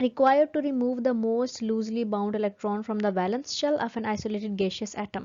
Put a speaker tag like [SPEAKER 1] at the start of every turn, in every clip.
[SPEAKER 1] required to remove the most loosely bound electron from the valence shell of an isolated gaseous atom.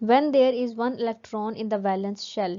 [SPEAKER 1] when there is one electron in the valence shell.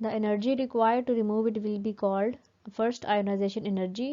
[SPEAKER 1] the energy required to remove it will be called first ionization energy.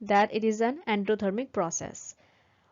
[SPEAKER 1] that it is an endothermic process.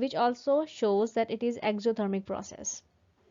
[SPEAKER 1] which also shows that it is exothermic process.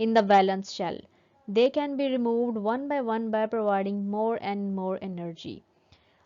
[SPEAKER 1] in the valence shell they can be removed one by providing more and more energy.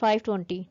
[SPEAKER 1] 520.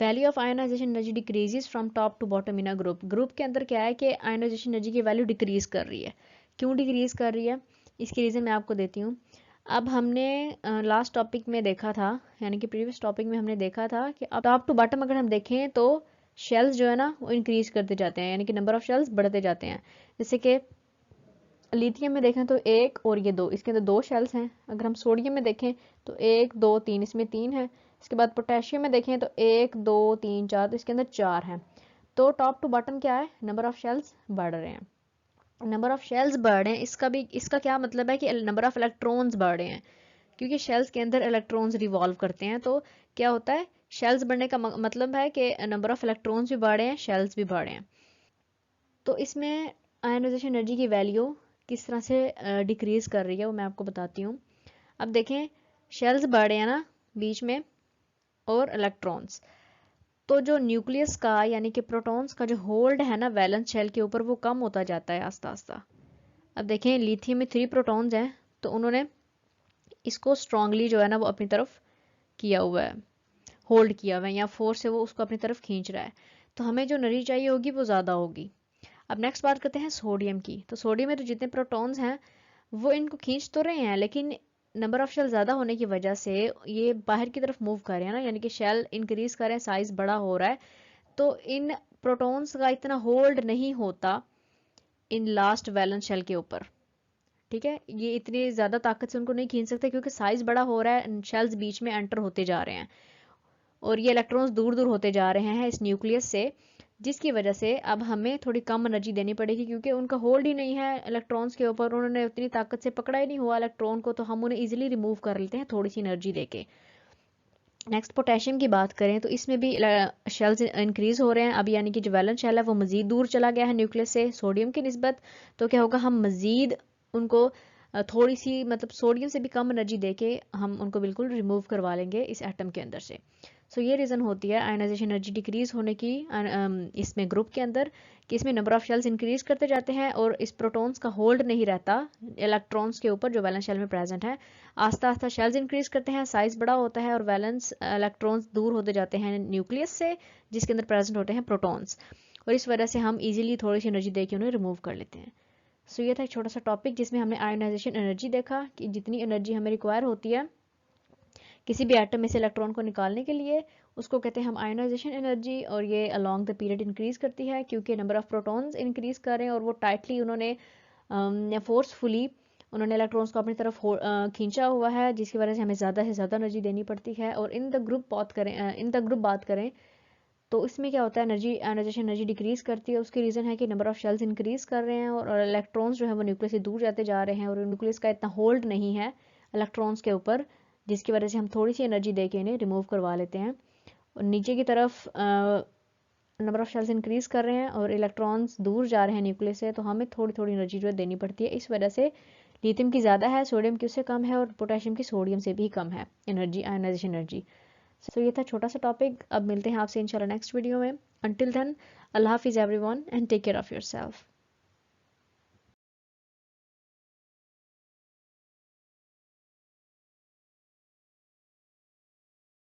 [SPEAKER 1] Value of ionization energy decreases from top to bottom in a group. Group के अंदर क्या है कि ionization energy की value decrease कर रही है। क्यों डिक्रीज कर रही है, इसकी रीज़न मैं आपको देती हूँ। अब हमने लास्ट टॉपिक में देखा था, यानी कि प्रीवियस टॉपिक में हमने देखा था कि अब टॉप टू बॉटम अगर हम देखें तो शेल्स जो है ना वो इंक्रीज करते जाते हैं, यानी कि नंबर ऑफ शेल्स बढ़ते जाते हैं। जैसे कि लिथियम में देखें तो 1 और ये 2, इसके अंदर 2 शेल्स हैं। अगर हम सोडियम में देखें तो 1 2 3, इसमें 3 है। इसके बाद पोटेशियम में देखें तो 1 2 3 4, तो इसके अंदर 4 हैं। तो टॉप टू बॉटम क्या है, नंबर ऑफ शेल्स बढ़ रहे हैं। नंबर ऑफ शेल्स बढ़ रहे हैं, इसका क्या मतलब है कि नंबर ऑफ इलेक्ट्रॉन्स बढ़ रहे हैं, क्योंकि शेल्स के अंदर इलेक्ट्रॉन्स रिवॉल्व करते हैं। तो क्या होता है, शेल्स बढ़ने का मतलब है कि नंबर ऑफ इलेक्ट्रॉन्स भी बढ़े हैं, शेल्स भी बढ़े हैं। तो इसमें आयोनाइजेशन एनर्जी की वैल्यू किस तरह से डिक्रीज कर रही है वो मैं आपको बताती हूँ। अब देखें, शेल्स बढ़े हैं ना बीच में, और इलेक्ट्रॉन्स, तो जो न्यूक्लियस का यानी कि प्रोटॉन्स का जो होल्ड है ना वैलेंस शेल के ऊपर, वो कम होता जाता है आस्ता आस्ता। अब देखें, लिथियम में 3 प्रोटॉन्स हैं, तो उन्होंने इसको स्ट्रांगली जो है ना वो अपनी तरफ किया हुआ है, होल्ड किया हुआ है, या फोर्स से वो उसको अपनी तरफ खींच रहा है। तो हमें जो एनर्जी चाहिए होगी वो ज़्यादा होगी। अब नेक्स्ट बात करते हैं सोडियम की। तो सोडियम में तो जितने प्रोटॉन्स हैं वो इनको खींच तो रहे हैं, लेकिन नंबर ऑफ शेल ज़्यादा होने की वजह से ये बाहर की तरफ मूव कर रहे हैं ना, यानी कि शेल इंक्रीज कर रहे हैं, साइज बड़ा हो रहा है। तो इन प्रोटॉन्स का इतना होल्ड नहीं होता इन लास्ट वैलेंस शेल के ऊपर, ठीक है। ये इतनी ज़्यादा ताकत से उनको नहीं खींच सकते, क्योंकि साइज बड़ा हो रहा है, शेल्स बीच में एंटर होते जा रहे हैं, और ये इलेक्ट्रॉन्स दूर दूर होते जा रहे हैं इस न्यूक्लियस से, जिसकी वजह से अब हमें थोड़ी कम एनर्जी देनी पड़ेगी, क्योंकि उनका होल्ड ही नहीं है इलेक्ट्रॉन्स के ऊपर, उन्होंने उतनी ताकत से पकड़ा ही नहीं हुआ इलेक्ट्रॉन को, तो हम उन्हें इजीली रिमूव कर लेते हैं थोड़ी सी एनर्जी देके। नेक्स्ट पोटेशियम की बात करें तो इसमें भी शेल्स इंक्रीज हो रहे हैं अब, यानी कि जो वैलेंस शेल है वो मजीद दूर चला गया है न्यूक्लियस से सोडियम की निस्बत। तो क्या होगा, हम मजीद उनको थोड़ी सी, मतलब सोडियम से भी कम एनर्जी देके हम उनको बिल्कुल रिमूव करवा लेंगे इस एटम के अंदर से। सो ये रीज़न होती है आयनाइजेशन एनर्जी डिक्रीज होने की इसमें ग्रुप के अंदर, कि इसमें नंबर ऑफ शेल्स इंक्रीज करते जाते हैं और इस प्रोटॉन्स का होल्ड नहीं रहता इलेक्ट्रॉन्स के ऊपर जो वैलेंस शेल में प्रेजेंट है। आस्ता आस्ता शेल्स इंक्रीज करते हैं, साइज बड़ा होता है, और वैलेंस इलेक्ट्रॉन्स दूर होते जाते हैं न्यूक्लियस से, जिसके अंदर प्रेजेंट होते हैं प्रोटॉन्स, और इस वजह से हम इजीली थोड़ी सी एनर्जी देके उन्हें रिमूव कर लेते हैं। सो ये था एक छोटा सा टॉपिक जिसमें हमने आयोनाइजेशन एनर्जी देखा कि जितनी एनर्जी हमें रिक्वायर होती है किसी भी एटम में से इलेक्ट्रॉन को निकालने के लिए, उसको कहते हैं हम आयोनाइजेशन एनर्जी, और ये अलॉन्ग द पीरियड इंक्रीज करती है, क्योंकि नंबर ऑफ प्रोटॉन्स इंक्रीज कर रहे हैं और वो टाइटली उन्होंने फोर्सफुली उन्होंने इलेक्ट्रॉन्स को अपनी तरफ खींचा हुआ है, जिसकी वजह से हमें ज़्यादा से ज़्यादा एनर्जी देनी पड़ती है। और इन द ग्रुप बात करें तो इसमें क्या होता है, एनर्जी आयोनाइजेशन एनर्जी डिक्रीज करती है। उसकी रीज़न है कि नंबर ऑफ शेल्स इंक्रीज कर रहे हैं और इलेक्ट्रॉन्स जो है वो न्यूक्लियस से दूर जाते जा रहे हैं, और न्यूक्लियस का इतना होल्ड नहीं है इलेक्ट्रॉन्स के ऊपर, जिसकी वजह से हम थोड़ी सी एनर्जी दे के इन्हें रिमूव करवा लेते हैं। और नीचे की तरफ नंबर ऑफ शेल्स इंक्रीज कर रहे हैं और इलेक्ट्रॉन्स दूर जा रहे हैं न्यूक्लियस से, तो हमें थोड़ी थोड़ी एनर्जी जो है देनी पड़ती है। इस वजह से लिथियम की ज़्यादा है, सोडियम की उससे कम है, और पोटेशियम की सोडियम से भी कम है एनर्जी, आयोनाइजेशन एनर्जी। सो ये था छोटा सा टॉपिक। अब मिलते हैं आपसे इंशाल्लाह नेक्स्ट वीडियो में। अंटिल देन, अल्लाह हाफिज़ everyone and take care of yourself.